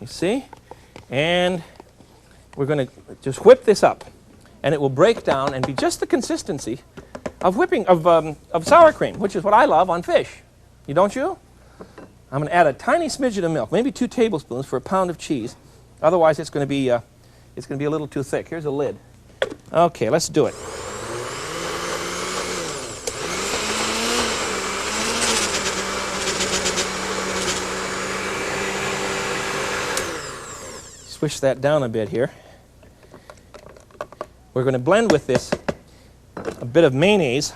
You see? And we're going to just whip this up. And it will break down and be just the consistency of of sour cream, which is what I love on fish. Don't you? I'm going to add a tiny smidgen of milk, maybe 2 tablespoons for a pound of cheese. Otherwise, it's going to be a little too thick. Here's a lid. Okay, let's do it. Swish that down a bit here. We're going to blend with this a bit of mayonnaise.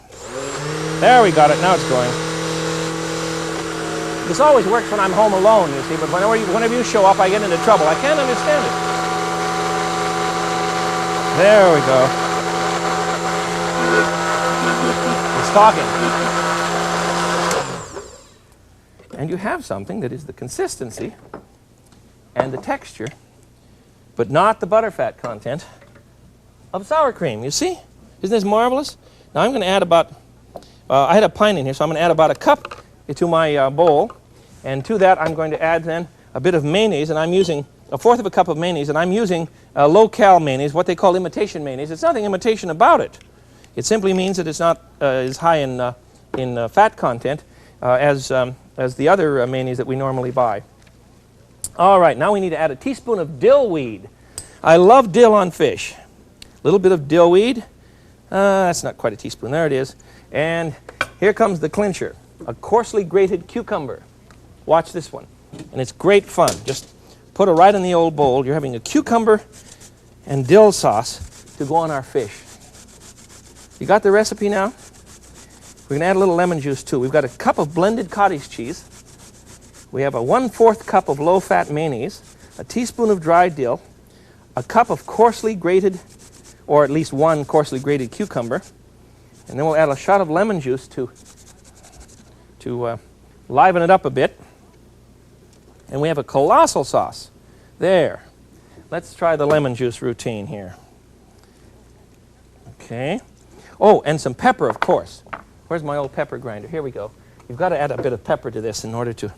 There, we got it. Now it's going. This always works when I'm home alone, you see, but whenever you show up, I get into trouble. I can't understand it. There we go. It's talking. And you have something that is the consistency and the texture, but not the butterfat content of sour cream. You see? Isn't this marvelous? Now I'm going to add about, I had a pint in here, so I'm going to add about a cup to my bowl. And to that I'm going to add then a bit of mayonnaise, and I'm using 1/4 of a cup of mayonnaise, and I'm using low-cal mayonnaise, what they call imitation mayonnaise. It's nothing imitation about it. It simply means that it's not as high in fat content as the other mayonnaise that we normally buy. All right, now we need to add a teaspoon of dill weed. I love dill on fish. A little bit of dill weed. That's not quite a teaspoon. There it is. And here comes the clincher, a coarsely grated cucumber. Watch this one. And it's great fun. Just put it right in the old bowl. You're having a cucumber and dill sauce to go on our fish. You got the recipe now? We're going to add a little lemon juice too. We've got a cup of blended cottage cheese. We have a 1/4 cup of low-fat mayonnaise, a teaspoon of dried dill, a cup of coarsely grated, or at least 1 coarsely grated cucumber, and then we'll add a shot of lemon juice to liven it up a bit. And we have a colossal sauce. There. Let's try the lemon juice routine here. Okay. Oh, and some pepper, of course. Where's my old pepper grinder? Here we go. You've got to add a bit of pepper to this in order to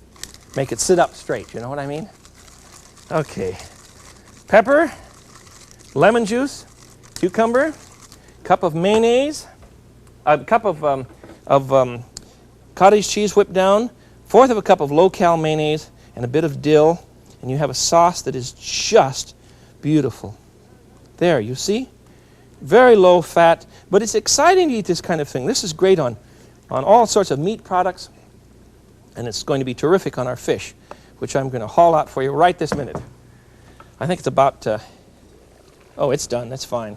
make it sit up straight. You know what I mean? Okay. Pepper, lemon juice, cucumber, cup of mayonnaise, a cup of cottage cheese whipped down, 1/4 of a cup of low-cal mayonnaise, and a bit of dill, and you have a sauce that is just beautiful. There, you see? Very low fat, but it's exciting to eat this kind of thing. This is great on all sorts of meat products, and it's going to be terrific on our fish, which I'm going to haul out for you right this minute. I think it's about, oh, it's done. That's fine.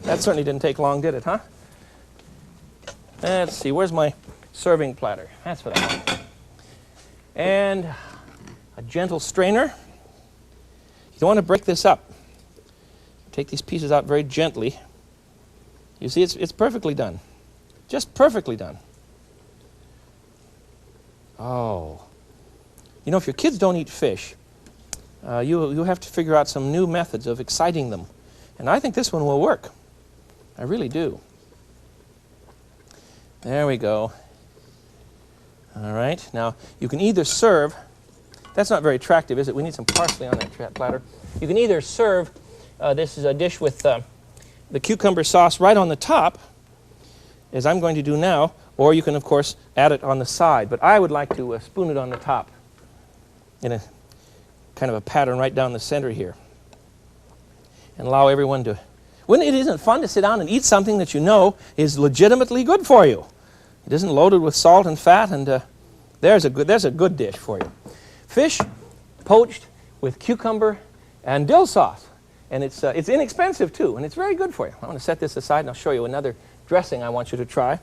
That certainly didn't take long, did it, huh? Let's see, where's my serving platter? That's what I want. And a gentle strainer. You don't want to break this up. Take these pieces out very gently. You see, it's perfectly done. Just perfectly done. Oh. You know, if your kids don't eat fish, you have to figure out some new methods of exciting them. And I think this one will work. I really do. There we go. All right. Now, you can either serve. That's not very attractive, is it? We need some parsley on that platter. You can either serve, this is a dish with the cucumber sauce right on the top, as I'm going to do now, or you can, of course, add it on the side. But I would like to spoon it on the top in a kind of a pattern right down the center here, and allow everyone to... When it isn't fun to sit down and eat something that you know is legitimately good for you. It isn't loaded with salt and fat, and there's a good dish for you. Fish poached with cucumber and dill sauce. And it's inexpensive, too, and it's very good for you. I want to set this aside, and I'll show you another dressing I want you to try.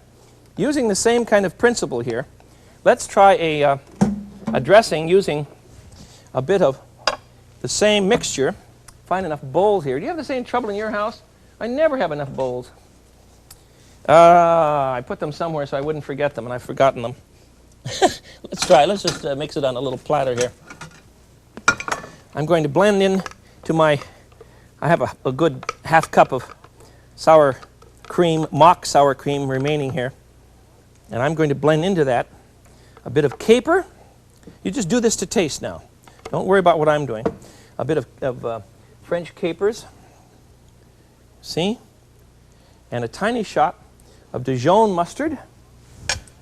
Using the same kind of principle here, let's try a dressing using a bit of the same mixture. Find enough bowls here. Do you have the same trouble in your house? I never have enough bowls. I put them somewhere so I wouldn't forget them, and I've forgotten them. Let's try. Let's just mix it on a little platter here. I'm going to blend in to my... I have a good half cup of sour cream, mock sour cream remaining here. And I'm going to blend into that a bit of caper. You just do this to taste now. Don't worry about what I'm doing. a bit of French capers. See? And a tiny shot of Dijon mustard.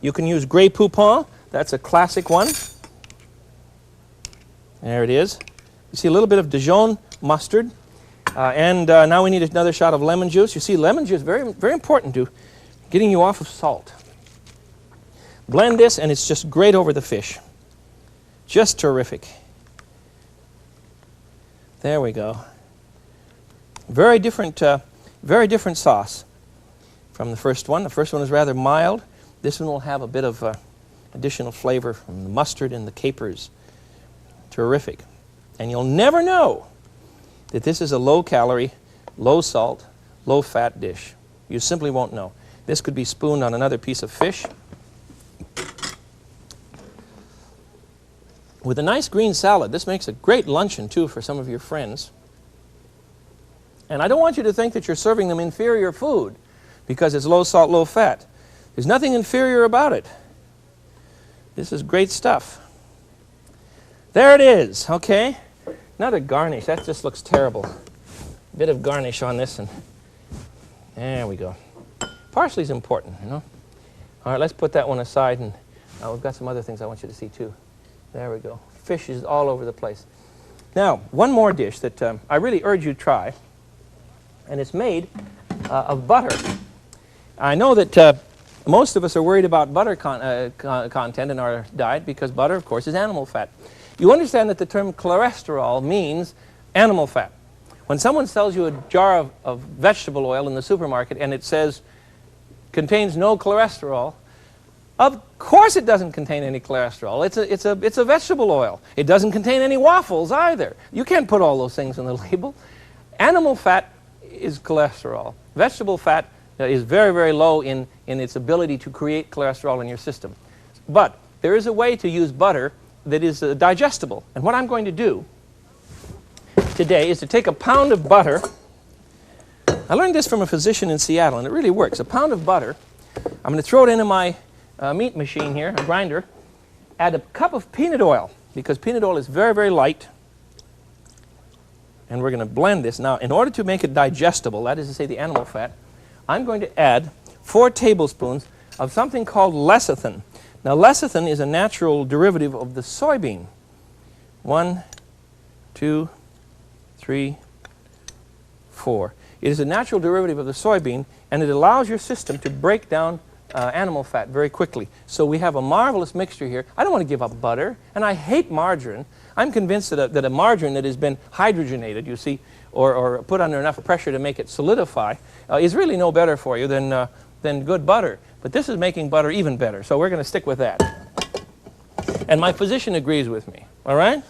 You can use Grey Poupon. That's a classic one. There it is. You see a little bit of Dijon mustard. And now we need another shot of lemon juice. You see, lemon juice is very, very important to getting you off of salt. Blend this, and it's just great over the fish. Just terrific. There we go. Very different sauce from the first one. The first one is rather mild. This one will have a bit of additional flavor from the mustard and the capers. Terrific. And you'll never know that this is a low-calorie, low-salt, low-fat dish. You simply won't know. This could be spooned on another piece of fish. With a nice green salad, this makes a great luncheon, too, for some of your friends. And I don't want you to think that you're serving them inferior food because it's low-salt, low-fat. There's nothing inferior about it. This is great stuff. There it is, okay? Another garnish. That just looks terrible. A bit of garnish on this, and there we go. Parsley's important, you know. All right, let's put that one aside, and we've got some other things I want you to see, too. There we go. Fish is all over the place. Now, one more dish that I really urge you to try, and it's made of butter. I know that most of us are worried about butter content in our diet because butter, of course, is animal fat. You understand that the term cholesterol means animal fat. When someone sells you a jar of vegetable oil in the supermarket and it says contains no cholesterol, of course it doesn't contain any cholesterol. It's a vegetable oil. It doesn't contain any waffles either. You can't put all those things on the label. Animal fat is cholesterol. Vegetable fat is very, very low in its ability to create cholesterol in your system. But there is a way to use butter that is digestible. And what I'm going to do today is to take a pound of butter. I learned this from a physician in Seattle, and it really works. A pound of butter. I'm going to throw it into my meat machine here, a grinder. Add a cup of peanut oil, because peanut oil is very, very light. And we're going to blend this. Now, in order to make it digestible, that is to say the animal fat, I'm going to add 4 tablespoons of something called lecithin. Now, lecithin is a natural derivative of the soybean. 1, 2, 3, 4. It is a natural derivative of the soybean, and it allows your system to break down animal fat very quickly. So we have a marvelous mixture here. I don't want to give up butter, and I hate margarine. I'm convinced that a margarine that has been hydrogenated, you see, or put under enough pressure to make it solidify, is really no better for you than good butter. But this is making butter even better, so we're going to stick with that. And my physician agrees with me, all right?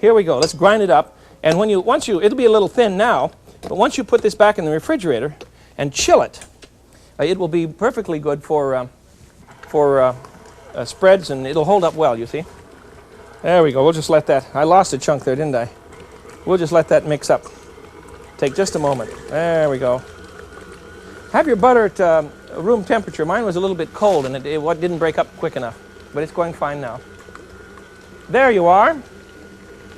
Here we go. Let's grind it up. And it'll be a little thin now, but once you put this back in the refrigerator and chill it, it will be perfectly good for spreads, and it'll hold up well, you see. There we go. We'll just let that. I lost a chunk there, didn't I? We'll just let that mix up. Take just a moment. There we go. Have your butter at room temperature. Mine was a little bit cold, and it didn't break up quick enough, but it's going fine now. There you are.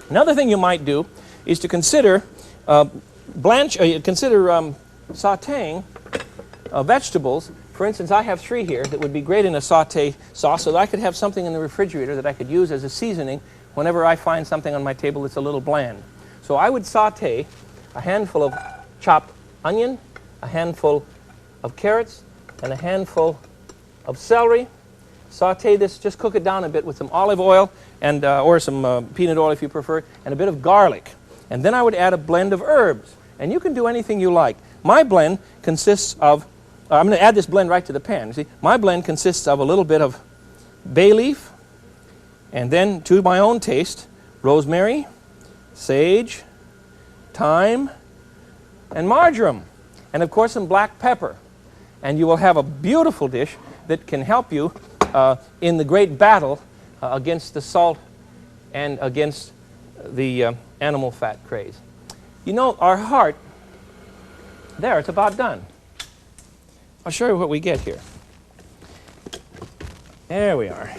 Another thing you might do is to consider sautéing vegetables. For instance, I have 3 here that would be great in a sauté sauce, so that I could have something in the refrigerator that I could use as a seasoning whenever I find something on my table that's a little bland. So I would sauté a handful of chopped onion, a handful of carrots, and a handful of celery. Sauté this, just cook it down a bit with some olive oil and or some peanut oil if you prefer, and a bit of garlic. And then I would add a blend of herbs. And you can do anything you like. My blend consists of, I'm going to add this blend right to the pan. You see, my blend consists of a little bit of bay leaf, and then to my own taste, rosemary, sage, thyme, and marjoram, and of course some black pepper. And you will have a beautiful dish that can help you in the great battle against the salt and against the animal fat craze. You know, our heart, there, it's about done. I'll show you what we get here. There we are.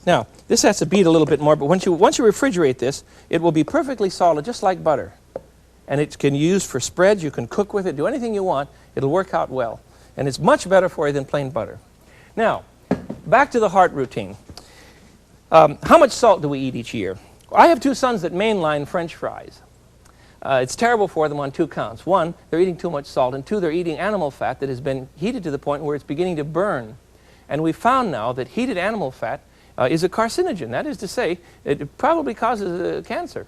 Now, this has to beat a little bit more, but once you refrigerate this, it will be perfectly solid, just like butter. And it can be used for spreads. You can cook with it, do anything you want. It'll work out well. And it's much better for you than plain butter. Now, back to the heart routine. How much salt do we eat each year? I have two sons that mainline French fries. It's terrible for them on two counts. One, they're eating too much salt, and two, they're eating animal fat that has been heated to the point where it's beginning to burn. And we found now that heated animal fat is a carcinogen. That is to say, it probably causes cancer.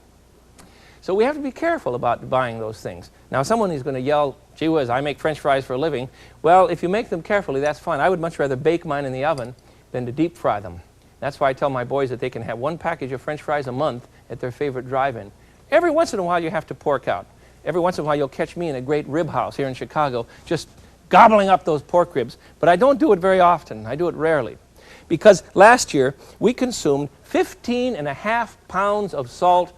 So we have to be careful about buying those things. Now, someone is going to yell, gee whiz, I make French fries for a living. Well, if you make them carefully, that's fine. I would much rather bake mine in the oven than to deep fry them. That's why I tell my boys that they can have one package of French fries a month at their favorite drive-in. Every once in a while, you have to pork out. Every once in a while, you'll catch me in a great rib house here in Chicago, just gobbling up those pork ribs. But I don't do it very often. I do it rarely. Because last year, we consumed 15.5 pounds of salt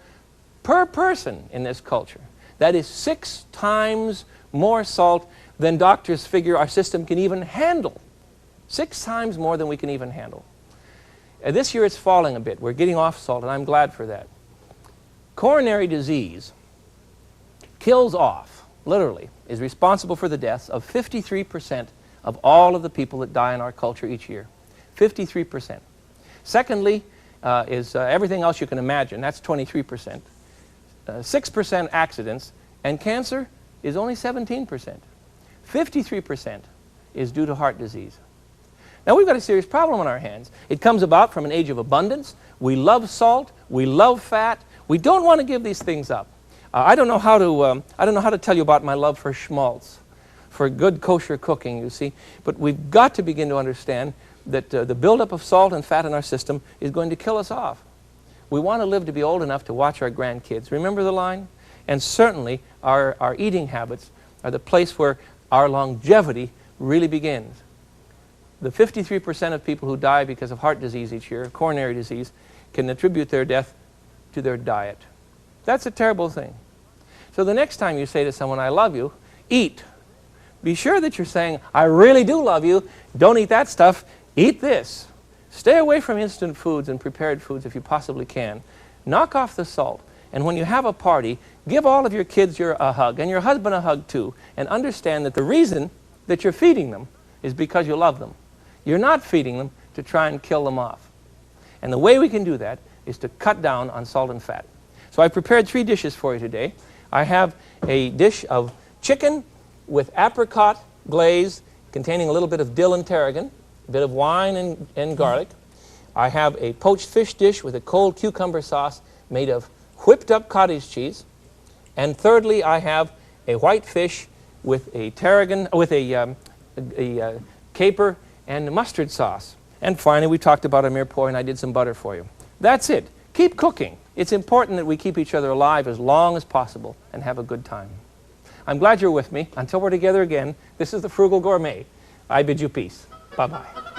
per person in this culture. That is 6 times more salt than doctors figure our system can even handle. 6 times more than we can even handle. This year it's falling a bit. We're getting off salt, and I'm glad for that. Coronary disease kills off, literally, is responsible for the deaths of 53% of all of the people that die in our culture each year. 53%. Secondly is everything else you can imagine. That's 23%. 6% accidents, and cancer is only 17%. 53% is due to heart disease. Now, we've got a serious problem on our hands. It comes about from an age of abundance. We love salt. We love fat. We don't want to give these things up. I don't know how to tell you about my love for schmaltz, for good kosher cooking, you see. But we've got to begin to understand that the buildup of salt and fat in our system is going to kill us off. We want to live to be old enough to watch our grandkids. Remember the line? And certainly, our eating habits are the place where our longevity really begins. The 53% of people who die because of heart disease each year, coronary disease, can attribute their death to their diet. That's a terrible thing. So the next time you say to someone, I love you, eat. Be sure that you're saying, I really do love you. Don't eat that stuff. Eat this. Stay away from instant foods and prepared foods if you possibly can. Knock off the salt. And when you have a party, give all of your kids a hug, and your husband a hug too, and understand that the reason that you're feeding them is because you love them. You're not feeding them to try and kill them off. And the way we can do that is to cut down on salt and fat. So I've prepared 3 dishes for you today. I have a dish of chicken with apricot glaze containing a little bit of dill and tarragon, a bit of wine and garlic. I have a poached fish dish with a cold cucumber sauce made of whipped up cottage cheese. And thirdly, I have a white fish with a tarragon, with a caper and mustard sauce. And finally, we talked about a Mirepoix, and I did some butter for you. That's it. Keep cooking. It's important that we keep each other alive as long as possible and have a good time. I'm glad you're with me. Until we're together again, this is the Frugal Gourmet. I bid you peace. Bye-bye.